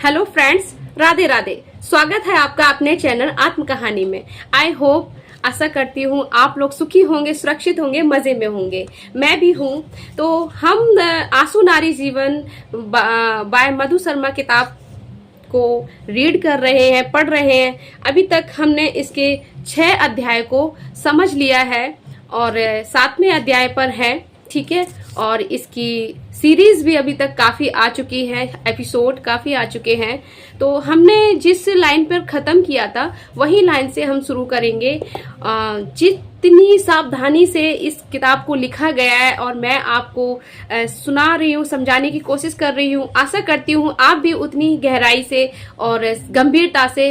Hello friends, Radhe Radhe. स्वागत है आपका अपने चैनल आत्म कहानी में। आई होप, आशा करती हूँ आप लोग सुखी होंगे, सुरक्षित होंगे, मजे में होंगे। मैं भी हूँ। तो हम आंसू नारी जीवन बाय मधु शर्मा किताब को रीड कर रहे हैं, पढ़ रहे हैं। अभी तक हमने इसके 6 अध्याय को समझ लिया है और 7वें अध्याय पर है, ठीक है। और इसकी सीरीज भी अभी तक काफी आ चुकी है, एपिसोड काफी आ चुके हैं। तो हमने जिस लाइन पर खत्म किया था वही लाइन से हम शुरू करेंगे। जितनी सावधानी से इस किताब को लिखा गया है और मैं आपको सुना रही हूँ, समझाने की कोशिश कर रही हूँ, आशा करती हूँ आप भी उतनी गहराई से और गंभीरता से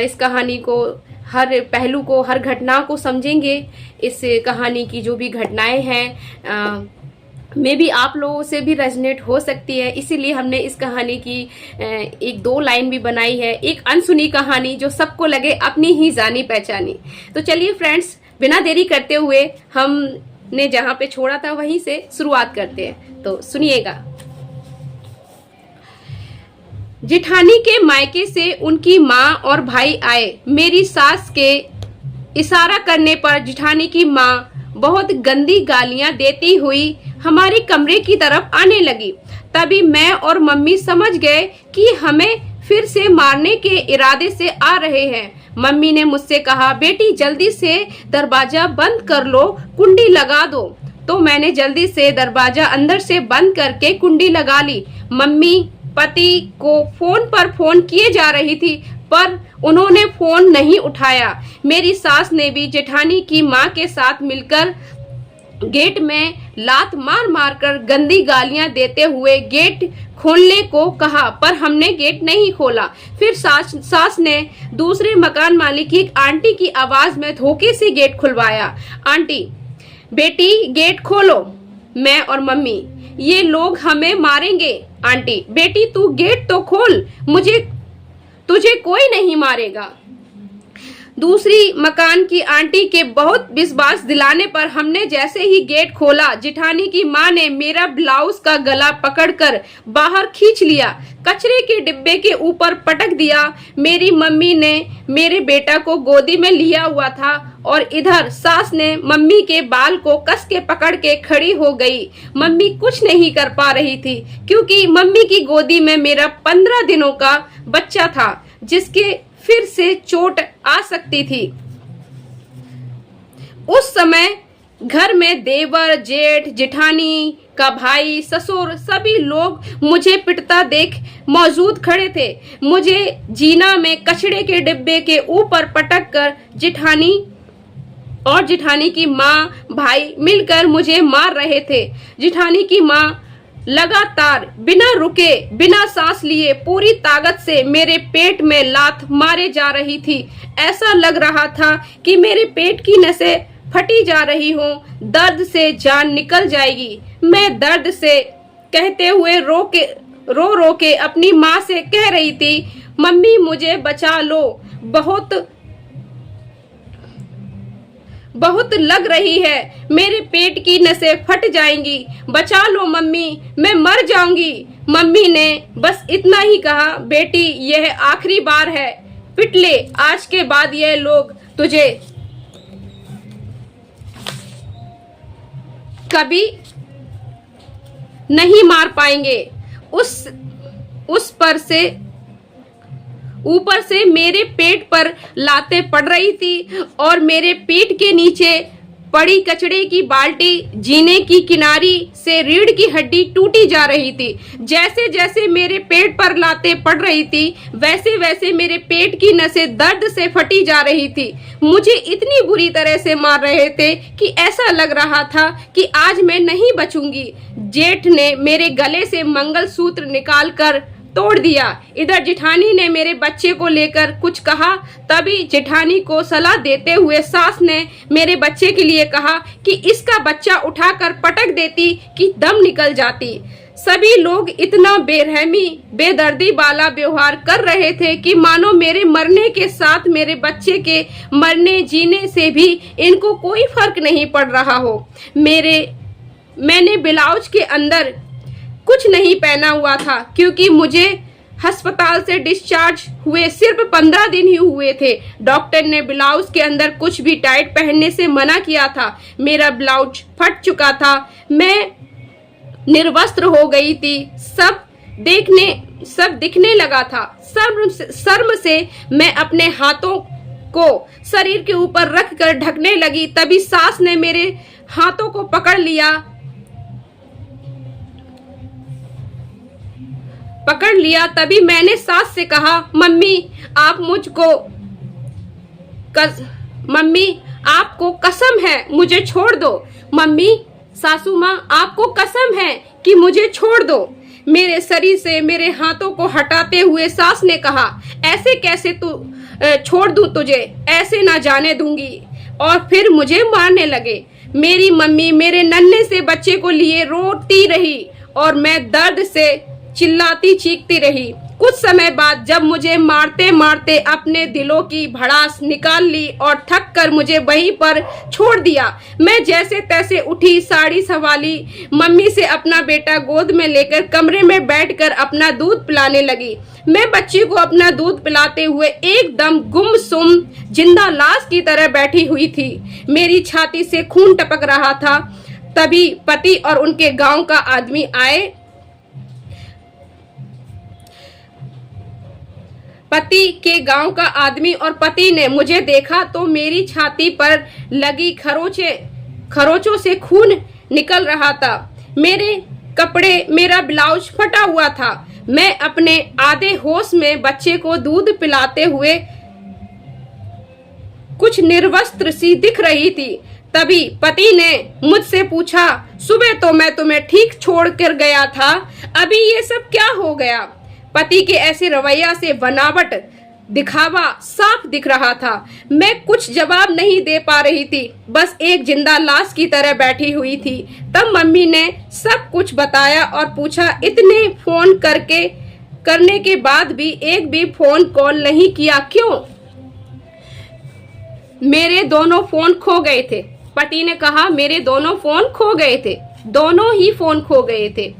इस कहानी को, हर पहलू को, हर घटना को समझेंगे। इस कहानी की जो भी घटनाएं हैं में भी आप लोगों से भी रेजोनेट हो सकती है, इसीलिए हमने इस कहानी की 1-2 लाइन भी बनाई है। एक अनसुनी कहानी जो सबको लगे अपनी ही जानी पहचानी। तो चलिए फ्रेंड्स, बिना देरी करते हुए हमने जहां पे छोड़ा था वहीं से शुरुआत करते हैं। तो सुनिएगा। जिठानी के मायके से उनकी माँ और भाई आए। मेरी सास के इशारा करने पर जिठानी की माँ बहुत गंदी गालियां देती हुई हमारे कमरे की तरफ आने लगी। तभी मैं और मम्मी समझ गए कि हमें फिर से मारने के इरादे से आ रहे हैं। मम्मी ने मुझसे कहा, बेटी जल्दी से दरवाजा बंद कर लो, कुंडी लगा दो। तो मैंने जल्दी से दरवाजा अंदर से बंद करके कुंडी लगा ली। मम्मी पति को फोन पर फोन किए जा रही थी पर उन्होंने फोन नहीं उठाया। मेरी सास ने भी जेठानी की माँ के साथ मिलकर गेट में लात मार मार कर गंदी गालियां देते हुए गेट खोलने को कहा, पर हमने गेट नहीं खोला। फिर सास ने दूसरे मकान मालिक की एक आंटी की आवाज में धोखे से गेट खुलवाया। आंटी, बेटी गेट खोलो। मैं और मम्मी, ये लोग हमें मारेंगे। आंटी, बेटी तू गेट तो खोल, तुझे कोई नहीं मारेगा। दूसरी मकान की आंटी के बहुत विश्वास दिलाने पर हमने जैसे ही गेट खोला, जिठानी की माँ ने मेरा ब्लाउज का गला पकड़कर बाहर खींच लिया, कचरे के डिब्बे के ऊपर पटक दिया। मेरी मम्मी ने मेरे बेटा को गोदी में लिया हुआ था और इधर सास ने मम्मी के बाल को कस के पकड़ के खड़ी हो गई। मम्मी कुछ नहीं कर पा रही थी क्योंकि मम्मी की गोदी में मेरा 15 दिनों का बच्चा था जिसके फिर से चोट आ सकती थी। उस समय घर में देवर, जेठ, जेठानी का भाई, ससुर सभी लोग मुझे पिटता देख मौजूद खड़े थे। मुझे जीना में कचड़े के डिब्बे के ऊपर पटक कर जेठानी और जेठानी की माँ, भाई मिलकर मुझे मार रहे थे। जेठानी की माँ लगातार बिना रुके, बिना सांस लिए पूरी ताकत से मेरे पेट में लात मारे जा रही थी। ऐसा लग रहा था कि मेरे पेट की नसें फटी जा रही हों, दर्द से जान निकल जाएगी। मैं दर्द से कहते हुए रो रो के अपनी माँ से कह रही थी, मम्मी मुझे बचा लो, बहुत लग रही है, मेरे पेट की नसें फट जाएंगी, बचा लो मम्मी, मैं मर जाऊंगी। मम्मी ने बस इतना ही कहा, बेटी यह आखिरी बार है, पिट ले, आज के बाद यह लोग तुझे कभी नहीं मार पाएंगे। ऊपर से मेरे पेट पर लातें पड़ रही थी और मेरे पेट के नीचे पड़ी कचड़े की बाल्टी, जीने की किनारी से रीढ़ की हड्डी टूटी जा रही थी। जैसे जैसे मेरे पेट पर लातें पड़ रही थी वैसे वैसे मेरे पेट की नसें दर्द से फटी जा रही थी। मुझे इतनी बुरी तरह से मार रहे थे कि ऐसा लग रहा था कि आज मैं नहीं बचूंगी। जेठ ने मेरे गले से मंगलसूत्र निकाल कर तोड़ दिया। इधर जेठानी ने मेरे बच्चे को लेकर कुछ कहा, तभी जेठानी को सलाह देते हुए सास ने मेरे बच्चे के लिए कहा कि इसका बच्चा उठाकर पटक देती कि दम निकल जाती। सभी लोग इतना बेरहमी, बेदर्दी वाला व्यवहार कर रहे थे कि मानो मेरे मरने के साथ मेरे बच्चे के मरने जीने से भी इनको कोई फर्क नहीं पड़ रहा हो। मैंने ब्लाउज के अंदर कुछ नहीं पहना हुआ था क्योंकि मुझे अस्पताल से डिस्चार्ज हुए सिर्फ 15 दिन ही हुए थे। डॉक्टर ने ब्लाउज के अंदर कुछ भी टाइट पहनने से मना किया था। मेरा ब्लाउज फट चुका था, मैं निर्वस्त्र हो गई थी, सब दिखने लगा था। शर्म से मैं अपने हाथों को शरीर के ऊपर रखकर ढकने लगी। तभी सास ने मेरे हाथों को पकड़ लिया। तभी मैंने सास से कहा, मम्मी आपको कसम है मुझे छोड़ दो। मम्मी, सासू माँ, आपको कसम है कि मुझे छोड़ दो। मेरे शरीर से मेरे हाथों को हटाते हुए सास ने कहा, ऐसे कैसे तू छोड़ दूं तुझे, ऐसे ना जाने दूंगी। और फिर मुझे मारने लगे। मेरी मम्मी मेरे नन्हे से बच्चे को लिए रोती रही और मैं दर्द से चिल्लाती चीखती रही। कुछ समय बाद जब मुझे मारते मारते अपने दिलों की भड़ास निकाल ली और थक कर मुझे वहीं पर छोड़ दिया, मैं जैसे तैसे उठी, साड़ी संभाली, मम्मी से अपना बेटा गोद में लेकर कमरे में बैठकर अपना दूध पिलाने लगी। मैं बच्ची को अपना दूध पिलाते हुए एकदम गुमसुम जिंदा लाश की तरह बैठी हुई थी। मेरी छाती से खून टपक रहा था। तभी पति और उनके गांव का आदमी आए। पति के गांव का आदमी और पति ने मुझे देखा तो मेरी छाती पर लगी खरोचों से खून निकल रहा था। मेरे कपड़े, मेरा ब्लाउज फटा हुआ था। मैं अपने आधे होश में बच्चे को दूध पिलाते हुए कुछ निर्वस्त्र सी दिख रही थी। तभी पति ने मुझसे पूछा, सुबह तो मैं तुम्हें ठीक छोड़ कर गया था, अभी ये सब क्या हो गया? पति के ऐसे रवैया से बनावट, दिखावा साफ दिख रहा था। मैं कुछ जवाब नहीं दे पा रही थी, बस एक जिंदा लाश की तरह बैठी हुई थी। तब मम्मी ने सब कुछ बताया और पूछा, इतने फोन करने के बाद भी एक भी फोन कॉल नहीं किया, क्यों? मेरे दोनों फोन खो गए थे। पति ने कहा, मेरे दोनों फोन खो गए थे, दोनों ही फोन खो गए थे।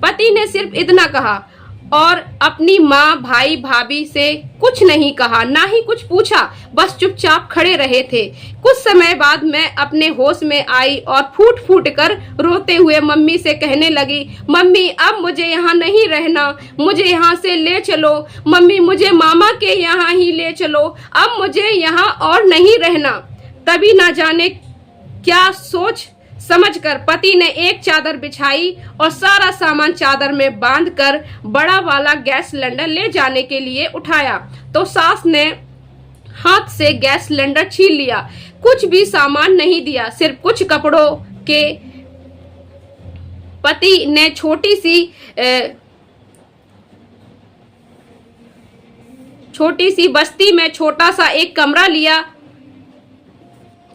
पति ने सिर्फ इतना कहा और अपनी माँ, भाई, भाभी से कुछ नहीं कहा, ना ही कुछ पूछा, बस चुपचाप खड़े रहे थे। कुछ समय बाद मैं अपने होश में आई और फूट फूट कर रोते हुए मम्मी से कहने लगी, मम्मी अब मुझे यहाँ नहीं रहना, मुझे यहाँ से ले चलो। मम्मी मुझे मामा के यहाँ ही ले चलो, अब मुझे यहाँ और नहीं रहना। तभी ना जाने क्या सोच समझकर पति ने एक चादर बिछाई और सारा सामान चादर में बांधकर बड़ा वाला गैस सिलेंडर ले जाने के लिए उठाया तो सास ने हाथ से गैस सिलेंडर छीन लिया। कुछ भी सामान नहीं दिया, सिर्फ कुछ कपड़ों के। पति ने छोटी सी बस्ती में छोटा सा एक कमरा लिया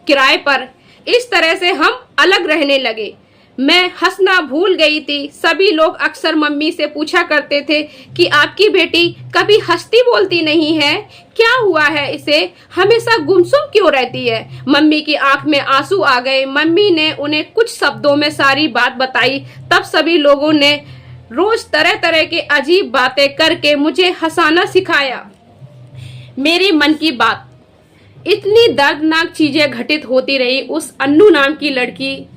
किराए पर। इस तरह से हम अलग रहने लगे। मैं हंसना भूल गई थी। सभी लोग अक्सर मम्मी से पूछा करते थे कि आपकी बेटी कभी हंसती बोलती नहीं है, क्या हुआ है इसे, हमेशा गुमसुम क्यों रहती है? मम्मी की आंख में आंसू आ गए। मम्मी ने उन्हें कुछ शब्दों में सारी बात बताई। तब सभी लोगों ने रोज तरह तरह के अजीब बातें करके मुझे हंसाना सिखाया। मेरी मन की बात, इतनी दर्दनाक चीजें घटित होती रही उस अन्नू नाम की लड़की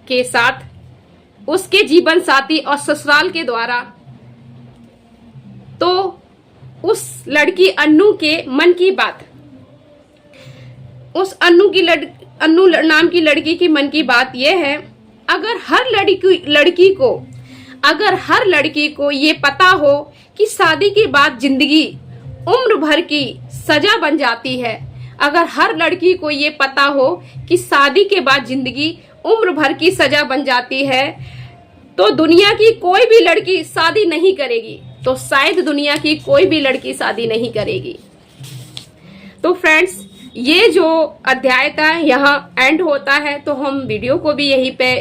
के साथ, उसके जीवन साथी और ससुराल के द्वारा। तो उस लड़की अन्नू के मन की बात, उस अन्नू नाम की लड़की की मन की बात यह है, अगर हर लड़की को ये पता हो कि शादी के बाद जिंदगी उम्र भर की सजा बन जाती है, अगर हर लड़की को ये पता हो कि शादी के बाद जिंदगी उम्र भर की सजा बन जाती है, तो दुनिया की कोई भी लड़की शादी नहीं करेगी। तो शायद दुनिया की कोई भी लड़की शादी नहीं करेगी। तो फ्रेंड्स, ये जो अध्याय था यहाँ एंड होता है, तो हम वीडियो को भी यहीं पे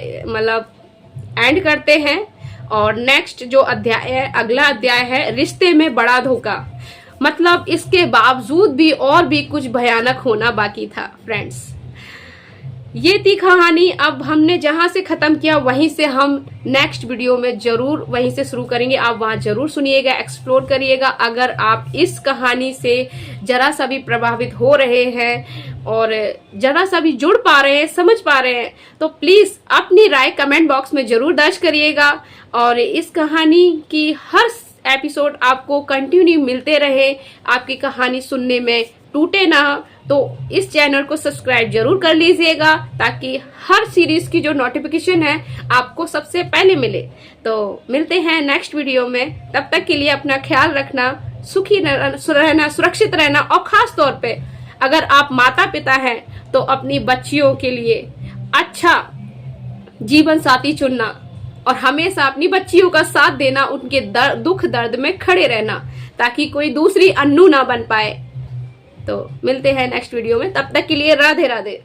एंड करते हैं। और नेक्स्ट जो अध्याय है, अगला अध्याय है रिश्ते में बड़ा धोखा। इसके बावजूद भी और भी कुछ भयानक होना बाकी था फ्रेंड्स। ये थी कहानी। अब हमने जहां से खत्म किया वहीं से हम नेक्स्ट वीडियो में जरूर वहीं से शुरू करेंगे। आप वहां जरूर सुनिएगा, एक्सप्लोर करिएगा। अगर आप इस कहानी से जरा सा भी प्रभावित हो रहे हैं और जरा सा भी जुड़ पा रहे हैं, समझ पा रहे हैं, तो प्लीज अपनी राय कमेंट बॉक्स में जरूर दर्ज करिएगा। और इस कहानी की हर एपिसोड आपको कंटिन्यू मिलते रहे, आपकी कहानी सुनने में टूटे ना, तो इस चैनल को सब्सक्राइब जरूर कर लीजिएगा ताकि हर सीरीज की जो नोटिफिकेशन है आपको सबसे पहले मिले। तो मिलते हैं नेक्स्ट वीडियो में, तब तक के लिए अपना ख्याल रखना, सुखी रहना, सुरक्षित रहना। और खास तौर पे अगर आप माता पिता हैं तो अपनी बच्चियों के लिए अच्छा जीवन साथी चुनना और हमेशा अपनी बच्चियों का साथ देना, उनके दुख दर्द में खड़े रहना ताकि कोई दूसरी अन्नू ना बन पाए। तो मिलते हैं नेक्स्ट वीडियो में, तब तक के लिए राधे राधे।